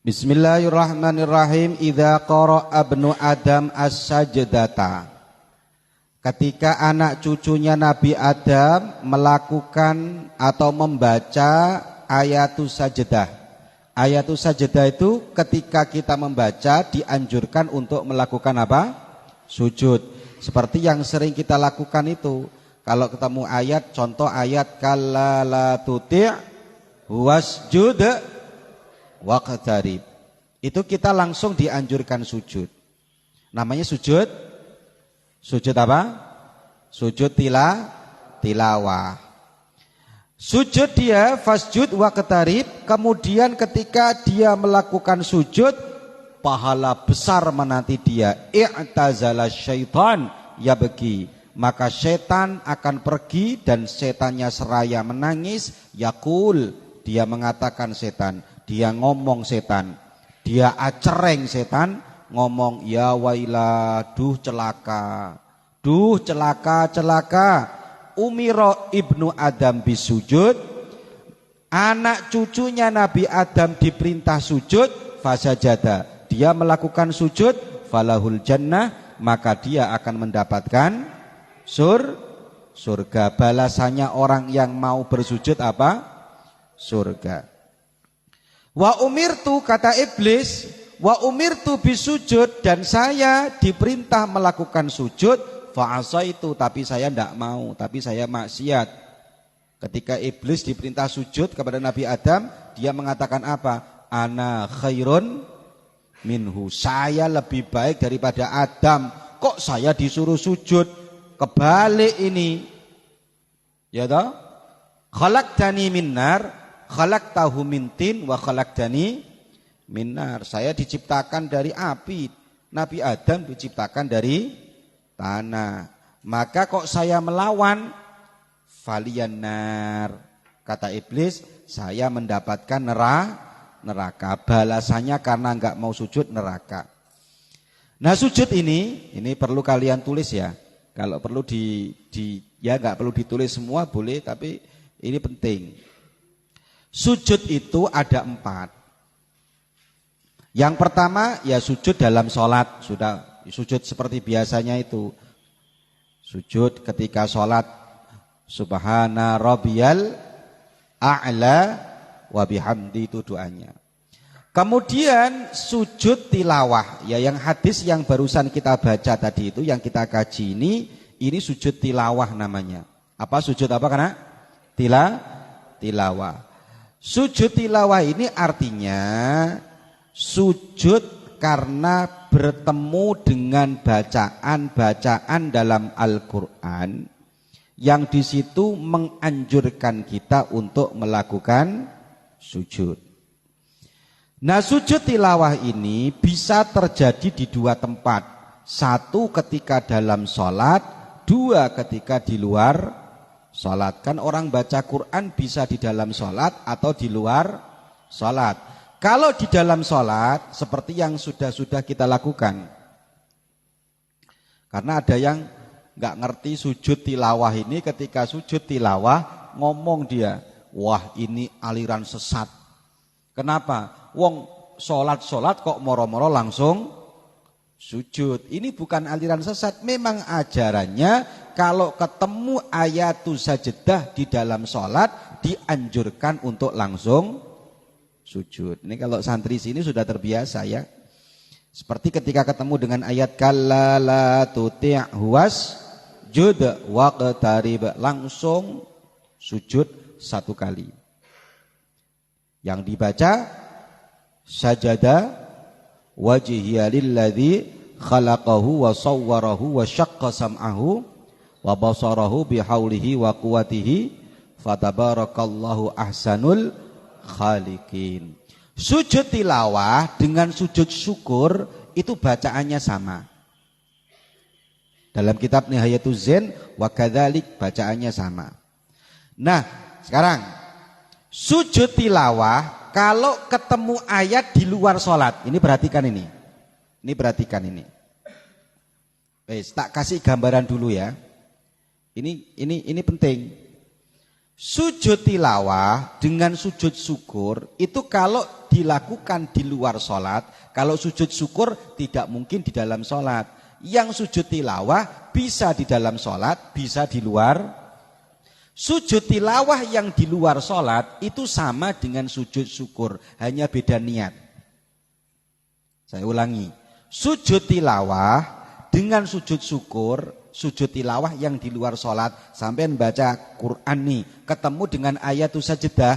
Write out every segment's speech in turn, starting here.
Bismillahirrahmanirrahim. Idza qara'a ibnu Adam as-sajdata. Ketika anak cucunya Nabi Adam melakukan atau membaca ayatus sajdah. Ayatus sajdah itu ketika kita membaca dianjurkan untuk melakukan apa? Sujud. Seperti yang sering kita lakukan itu. Kalau ketemu ayat, contoh ayat kalla la tuti' wasjud waqtarib. Itu kita langsung dianjurkan sujud. Namanya sujud apa? Sujud tilawah. Sujud dia fasjud waqtarib, kemudian ketika dia melakukan sujud, pahala besar menanti dia. I'tazala syaitan yabki, maka setan akan pergi dan setannya seraya menangis. Yaqul, dia mengatakan setan, dia ngomong setan, dia acereng setan, ngomong ya waila, duh celaka, celaka. Umiro ibnu Adam bisujud, anak cucunya Nabi Adam diperintah sujud, fasajada, dia melakukan sujud, falahul jannah, maka dia akan mendapatkan surga. Balasannya orang yang mau bersujud apa? Surga. Wa umirtu, kata iblis, wa umirtu bisujud, dan saya diperintah melakukan sujud, fa'asaitu, tapi saya tidak mau, tapi saya maksiat. Ketika iblis diperintah sujud kepada Nabi Adam, dia mengatakan apa? Ana khairun minhu, saya lebih baik daripada Adam. Kok saya disuruh sujud? Kebalik ini. Ya toh? Khalaqtani min nar, khalaqtahu min tin, wa khalaqtani min nar. Saya diciptakan dari api, Nabi Adam diciptakan dari tanah. Maka kok saya melawan? Falian nar, kata iblis, saya mendapatkan neraka. Balasannya karena enggak mau sujud, neraka. Nah, sujud ini perlu kalian tulis ya. Kalau perlu ya enggak perlu ditulis semua boleh, tapi ini penting. Sujud itu ada 4. Yang pertama ya sujud dalam sholat, sudah sujud seperti biasanya itu. Sujud ketika sholat, subhana rabbiyal a'la wa bihamdi, itu doanya. Kemudian sujud tilawah, ya yang hadis yang barusan kita baca tadi itu, yang kita kaji ini sujud tilawah namanya. Apa sujud apa karena? Tilawah. Sujud tilawah ini artinya sujud karena bertemu dengan bacaan-bacaan dalam Al-Quran yang di situ menganjurkan kita untuk melakukan sujud. Nah, sujud tilawah ini bisa terjadi di 2 tempat. 1 ketika dalam sholat, 2 ketika di luar sholat. Kan orang baca Quran bisa di dalam sholat atau di luar sholat. Kalau di dalam sholat, seperti yang sudah kita lakukan. Karena ada yang nggak ngerti sujud tilawah ini, ketika sujud tilawah ngomong dia, wah ini aliran sesat. Kenapa? Wong sholat kok moro-moro langsung sujud. Ini bukan aliran sesat, memang ajarannya kalau ketemu ayatus sajdah di dalam sholat dianjurkan untuk langsung sujud. Ini kalau santri sini sudah terbiasa ya. Seperti ketika ketemu dengan ayat kalla la tuti' wasjud waqtarib, langsung sujud 1 kali. Yang dibaca sajada wajhiya lilladzi khalaqahu wa sawwarahu wa syaqqa sam'ahu wa basarahu bihaulihi wa quwwatihi fatabarakallahu ahsanul khaliqin. Sujud tilawah dengan sujud syukur itu bacaannya sama. Dalam kitab Nihayatuz Zain wa kadzalik bacaannya sama. Nah, sekarang sujud tilawah kalau ketemu ayat di luar sholat, ini perhatikan ini. Ini perhatikan ini. Wes, tak kasih gambaran dulu ya. Ini penting. Sujud tilawah dengan sujud syukur itu kalau dilakukan di luar sholat. Kalau sujud syukur tidak mungkin di dalam sholat. Yang sujud tilawah bisa di dalam sholat, bisa di luar. Sujud tilawah yang di luar sholat itu sama dengan sujud syukur, hanya beda niat. Saya ulangi, sujud tilawah dengan sujud syukur, sujud tilawah yang di luar sholat, sampai baca Quran nih, ketemu dengan ayatul sajadah,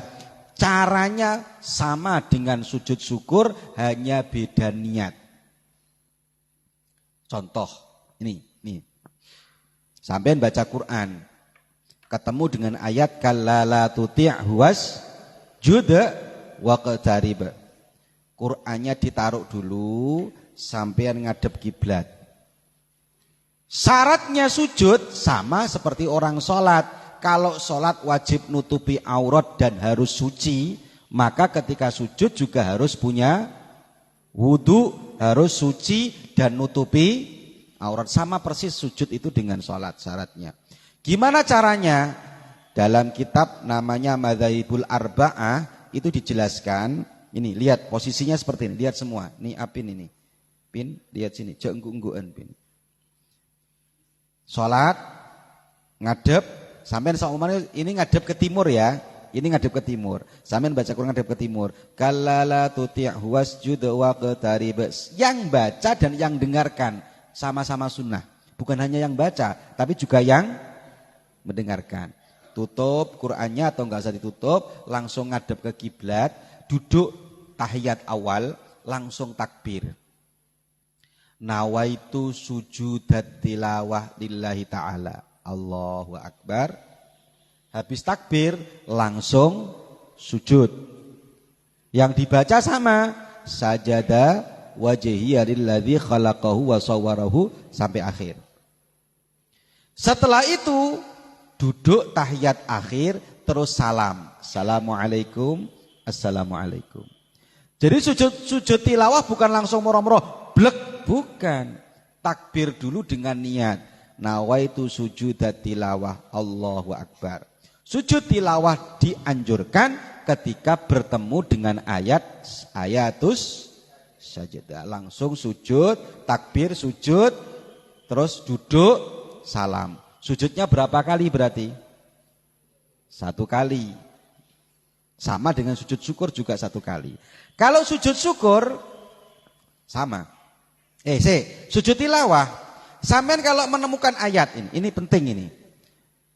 caranya sama dengan sujud syukur, hanya beda niat. Contoh, ini, sampai baca Quran, ketemu dengan ayat kallala tuti'hu wasjud waqtarib. Qur'annya ditaruh dulu, sampean ngadep kiblat. Syaratnya sujud sama seperti orang sholat. Kalau sholat wajib nutupi aurat dan harus suci, maka ketika sujud juga harus punya wudu, harus suci dan nutupi aurat. Sama persis sujud itu dengan sholat syaratnya. Gimana caranya? Dalam kitab namanya Madzhabul Arba'ah itu dijelaskan. Ini lihat posisinya seperti ini, lihat semua. Ini apin ini. Pin, lihat sini, jangan enggu-engguan pin. Salat ngadep, sampean saumpamane ini ngadep ke timur ya. Ini ngadep ke timur. Sampean baca Quran ngadep ke timur. Kallala tuti'hu wasjud waqtarib. Yang baca dan yang dengarkan sama-sama sunnah. Bukan hanya yang baca, tapi juga yang mendengarkan. Tutup Qur'annya atau enggak usah ditutup, langsung ngadep ke kiblat, duduk tahiyat awal, langsung takbir. Nawaitu sujudat tilawah lillahi ta'ala. Allahu Akbar. Habis takbir langsung sujud. Yang dibaca sama, sajada wajhiya lilladzi khalaqahu wa sawwarahu sampai akhir. Setelah itu duduk tahiyat akhir terus salam. Assalamualaikum, assalamualaikum. Jadi sujud tilawah bukan langsung moro-moro blek, bukan. Takbir dulu dengan niat. Nawaitu sujudat tilawah, Allahu Akbar. Sujud tilawah dianjurkan ketika bertemu dengan ayatus sajadah. Langsung sujud, takbir sujud, terus duduk, salam. Sujudnya berapa kali berarti? 1 kali. Sama dengan sujud syukur juga 1 kali. Kalau sujud syukur sama. Sujud tilawah. Sampean kalau menemukan ayat ini penting ini.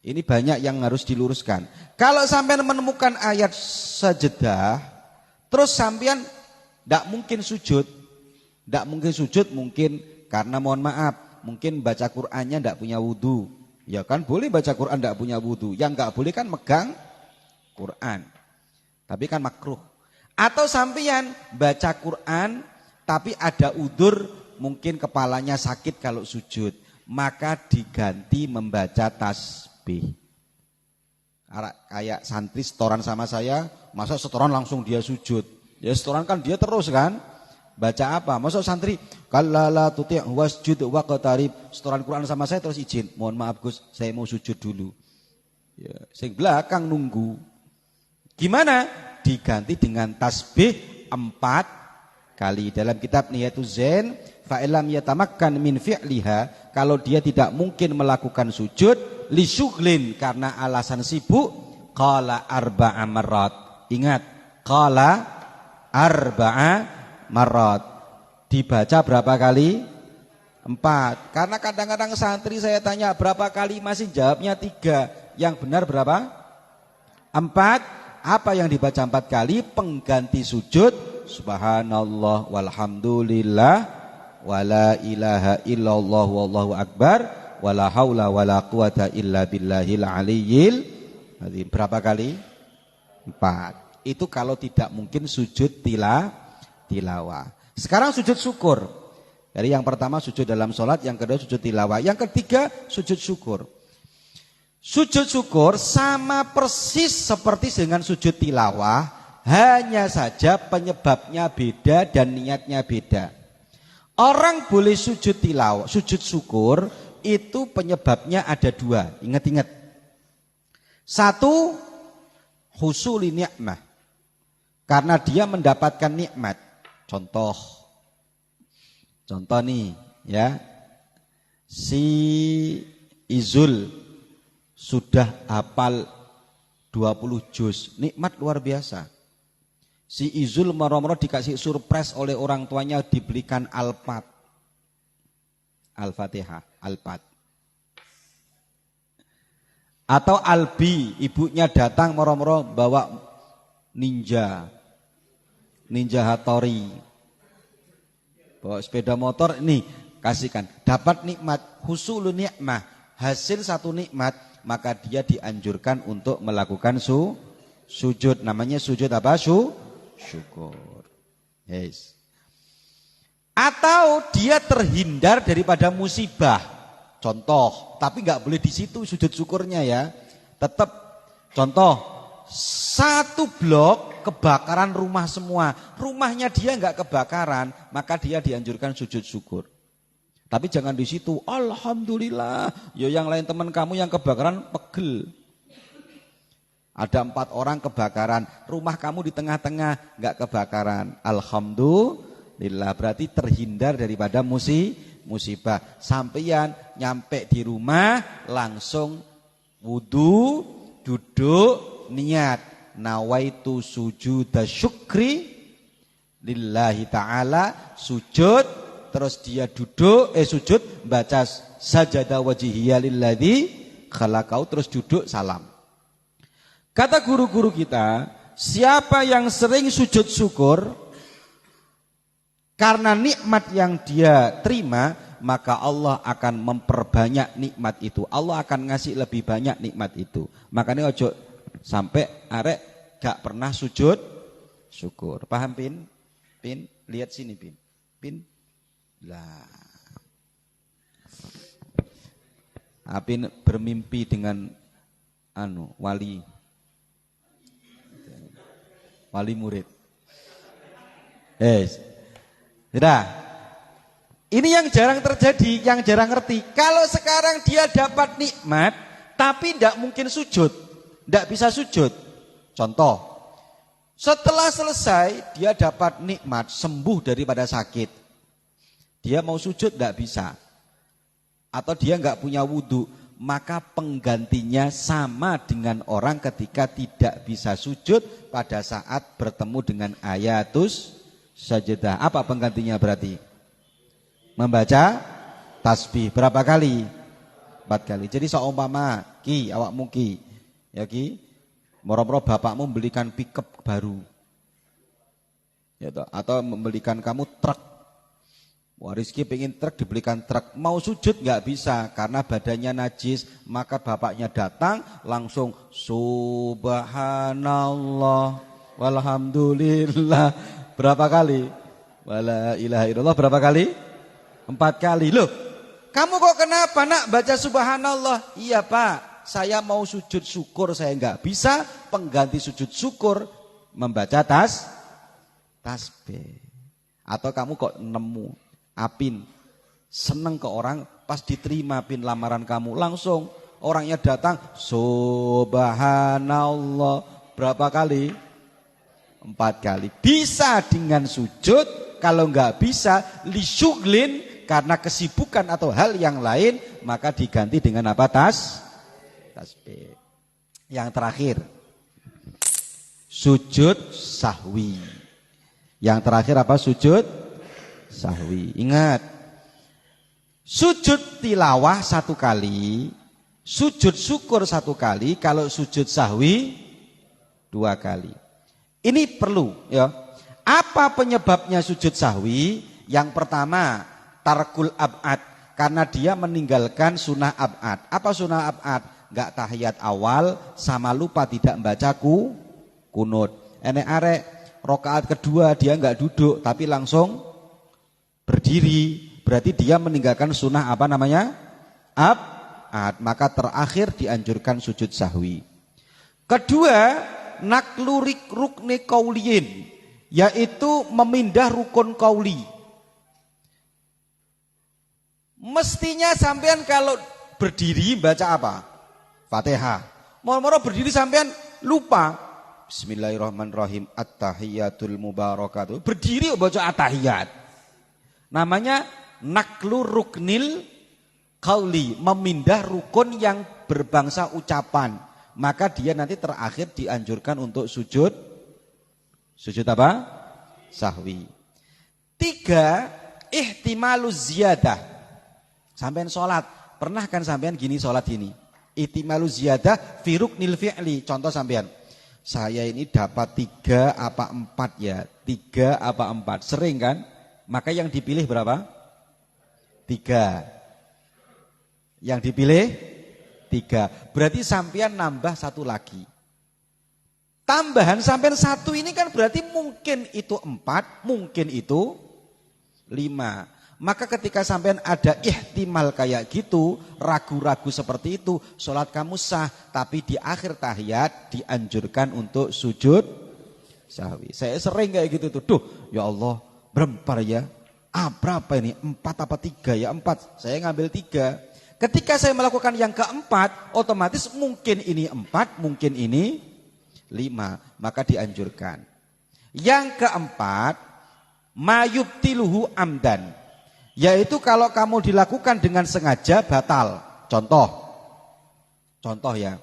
Ini banyak yang harus diluruskan. Kalau sampean menemukan ayat sajadah, terus sampean tidak mungkin sujud. Tidak mungkin sujud mungkin karena mohon maaf, mungkin baca Qur'annya tidak punya wudu. Ya kan boleh baca Quran tidak punya wudu. Yang enggak boleh kan megang Quran. Tapi kan makruh. Atau sampean baca Quran tapi ada udzur, mungkin kepalanya sakit kalau sujud, maka diganti membaca tasbih. Kayak santri setoran sama saya, masa setoran langsung dia sujud? Ya setoran kan dia terus kan? Baca apa? Masuk santri kallala tuti'hu wasjud waqtarib. Setoran Quran sama saya terus izin. Mohon maaf Gus, saya mau sujud dulu. Ya, sing belakang nunggu. Gimana? Diganti dengan tasbih 4 kali. Dalam kitab Niyatuz Zain, fa illam yatamakkan min fi'liha, kalau dia tidak mungkin melakukan sujud li syughlin karena alasan sibuk, qala arba'a marrat. Ingat, qala arba'a marot. Dibaca berapa kali? 4. Karena kadang-kadang santri saya tanya berapa kali, masih jawabnya 3. Yang benar berapa? 4. Apa yang dibaca 4 kali? Pengganti sujud. Subhanallah walhamdulillah wala ilaha illallah wallahu akbar wala haula wala quwata illa billahil aliyyil azim. Berapa kali? 4. Itu kalau tidak mungkin sujud tilawah. Sekarang sujud syukur. Jadi yang pertama sujud dalam sholat, yang kedua sujud tilawah, yang ketiga sujud syukur. Sujud syukur sama persis seperti dengan sujud tilawah, hanya saja penyebabnya beda dan niatnya beda. Orang boleh sujud tilawah, sujud syukur itu penyebabnya ada 2. Ingat-ingat. 1, husuli ni'mah. Karena dia mendapatkan nikmat. Contoh nih ya. Si Izul sudah hafal 20 juz. Nikmat luar biasa. Si Izul moro-moro dikasih surprise oleh orang tuanya, dibelikan Al-Fatihah, Al-Fat. Atau Albi, ibunya datang moro-moro bawa Ninja Hattori, bawa sepeda motor, nih kasihkan. Dapat nikmat, husulun nikmah, hasil satu nikmat, maka dia dianjurkan untuk melakukan sujud. Namanya sujud apa? Syukur. Yes. Atau dia terhindar daripada musibah. Contoh, tapi nggak boleh di situ sujud syukurnya ya. Tetap contoh, satu blok kebakaran rumah semua. Rumahnya dia nggak kebakaran, maka dia dianjurkan sujud syukur. Tapi jangan di situ, alhamdulillah. Ya yang lain teman kamu yang kebakaran pegel. Ada 4 orang kebakaran, rumah kamu di tengah-tengah nggak kebakaran. Alhamdulillah, berarti terhindar daripada musibah. Sampeyan nyampe di rumah langsung wudu, duduk, niat nawaitu sujuda syukri lillahi ta'ala, sujud, terus dia duduk sujud, baca sajada wajhiyya lilladzi khalaqau, terus duduk salam. Kata guru-guru kita, siapa yang sering sujud syukur karena nikmat yang dia terima, maka Allah akan memperbanyak nikmat itu. Allah akan ngasih lebih banyak nikmat itu. Makanya ojo sampai arek gak pernah sujud syukur. Paham Pin? Pin, lihat sini Pin. Pin. Lah. Pin bermimpi dengan wali murid. Sudah. Ini yang jarang terjadi, yang jarang ngerti. Kalau sekarang dia dapat nikmat, tapi tidak mungkin sujud, tidak bisa sujud. Contoh, setelah selesai dia dapat nikmat, sembuh daripada sakit. Dia mau sujud tidak bisa. Atau dia nggak punya wudhu, maka penggantinya sama dengan orang ketika tidak bisa sujud pada saat bertemu dengan ayatus sajadah. Apa penggantinya berarti? Membaca tasbih. Berapa kali? 4 kali. Jadi seumpama Ki, awakmu Ki, ya Ki, moro-moro bapakmu membelikan pickup baru, ya toh, atau membelikan kamu truk. Wah, Rizky pengen truk, dibelikan truk. Mau sujud nggak bisa karena badannya najis. Maka bapaknya datang langsung subhanallah walhamdulillah. Berapa kali? Wala ilaha illallah berapa kali? 4 kali. Loh, kamu kok kenapa nak baca subhanallah? Iya Pak, saya mau sujud syukur, saya nggak bisa. Pengganti sujud syukur membaca tasbih. Atau kamu kok nemu Apin seneng ke orang, pas diterima Pin lamaran kamu, langsung orangnya datang subhanallah. Berapa kali? 4 kali. Bisa dengan sujud. Kalau enggak bisa lisyuglin, karena kesibukan atau hal yang lain, maka diganti dengan apa? Tasbih. Yang terakhir, sujud sahwi. Yang terakhir apa? Sujud sahwi. Ingat, sujud tilawah 1 kali, sujud syukur 1 kali, kalau sujud sahwi 2 kali. Ini perlu ya. Apa penyebabnya sujud sahwi? Yang pertama, tarkul ab'ad, karena dia meninggalkan sunnah ab'ad. Apa sunnah ab'ad? Enggak tahiyat awal, sama lupa tidak membaca kunut. Enek arek rakaat kedua dia enggak duduk tapi langsung berdiri, berarti dia meninggalkan sunnah apa namanya? Ab'ad. Maka terakhir dianjurkan sujud sahwi. Kedua, naklurik rukni kauliyin, yaitu memindah rukun kauli. Mestinya sampean kalau berdiri baca apa? Fatihah. Moro-moro berdiri sampean lupa, Bismillahirrahmanirrahim. At-tahiyatul mubarakatuh. Berdiri baca at-tahiyat. Namanya naklu ruknil qauli, memindah rukun yang berbangsa ucapan. Maka dia nanti terakhir dianjurkan untuk sujud. Sujud apa? Sahwi. 3, ihtimaluz ziyadah. Sampean sholat, pernah kan sampean gini sholat gini? Ihtimaluz ziyadah fi ruknil fi'li. Contoh sampean, saya ini dapat 3 apa 4 ya? 3 apa 4? Sering kan? Maka yang dipilih berapa? 3. Yang dipilih 3. Berarti sampean nambah 1 lagi. Tambahan sampean 1 ini kan berarti mungkin itu 4, mungkin itu 5. Maka ketika sampean ada ihtimal kayak gitu, ragu-ragu seperti itu, sholat kamu sah. Tapi di akhir tahiyat dianjurkan untuk sujud sahwi. Saya sering kayak gitu tuh. Duh, ya Allah, berempar ya. Berapa ini? 4 apa 3 ya? 4. Saya ngambil 3. Ketika saya melakukan yang keempat, otomatis mungkin ini 4, mungkin ini 5. Maka dianjurkan. Yang keempat, mayubtiluhu amdan. Yaitu kalau kamu dilakukan dengan sengaja batal. Contoh ya.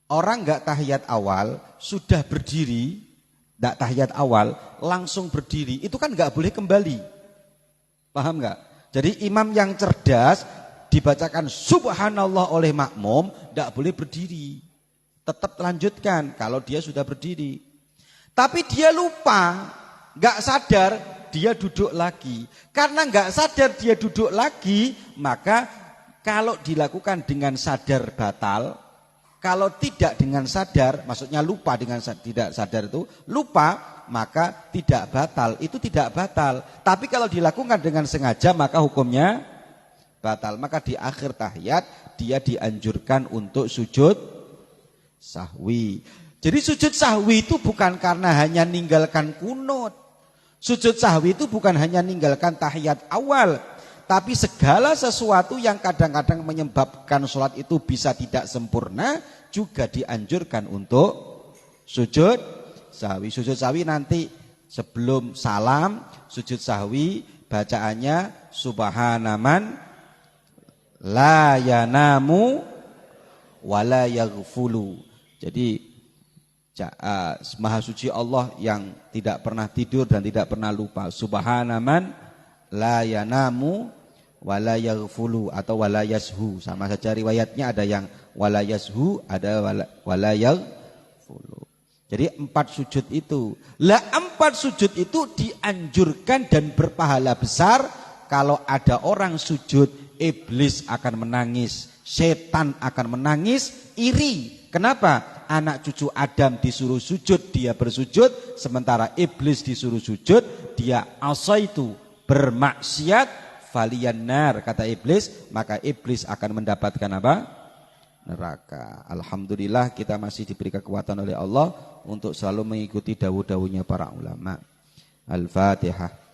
Orang enggak tahiyat awal, sudah berdiri, enggak tahiyat awal, langsung berdiri. Itu kan enggak boleh kembali. Paham enggak? Jadi imam yang cerdas dibacakan subhanallah oleh makmum, enggak boleh berdiri. Tetap lanjutkan kalau dia sudah berdiri. Tapi dia lupa, enggak sadar, dia duduk lagi. Karena enggak sadar dia duduk lagi, maka kalau dilakukan dengan sadar batal, kalau tidak dengan sadar, maksudnya lupa dengan tidak sadar itu, lupa, maka tidak batal. Itu tidak batal. Tapi kalau dilakukan dengan sengaja, maka hukumnya batal. Maka di akhir tahiyat dia dianjurkan untuk sujud sahwi. Jadi sujud sahwi itu bukan karena hanya ninggalkan kunut. Sujud sahwi itu bukan hanya ninggalkan tahiyat awal, tapi segala sesuatu yang kadang-kadang menyebabkan sholat itu bisa tidak sempurna juga dianjurkan untuk sujud sahwi. Sujud sahwi nanti sebelum salam, sujud sahwi bacaannya subhanaman la yanamu wala yaghfulu. Jadi Maha suci Allah yang tidak pernah tidur dan tidak pernah lupa. Subhanaman la yanamu wala yaghfulu atau wala yashu. Sama saja riwayatnya, ada yang wala yashu, ada wala yaghfulu. Jadi 4 sujud itu. Lah 4 sujud itu dianjurkan dan berpahala besar. Kalau ada orang sujud, iblis akan menangis, setan akan menangis, iri. Kenapa? Anak cucu Adam disuruh sujud, dia bersujud. Sementara iblis disuruh sujud, dia asaitu, bermaksiat. Faliyannar, kata iblis, maka iblis akan mendapatkan apa? Neraka. Alhamdulillah kita masih diberi kekuatan oleh Allah untuk selalu mengikuti dawuh-dawuhnya para ulama. Al-Fatihah.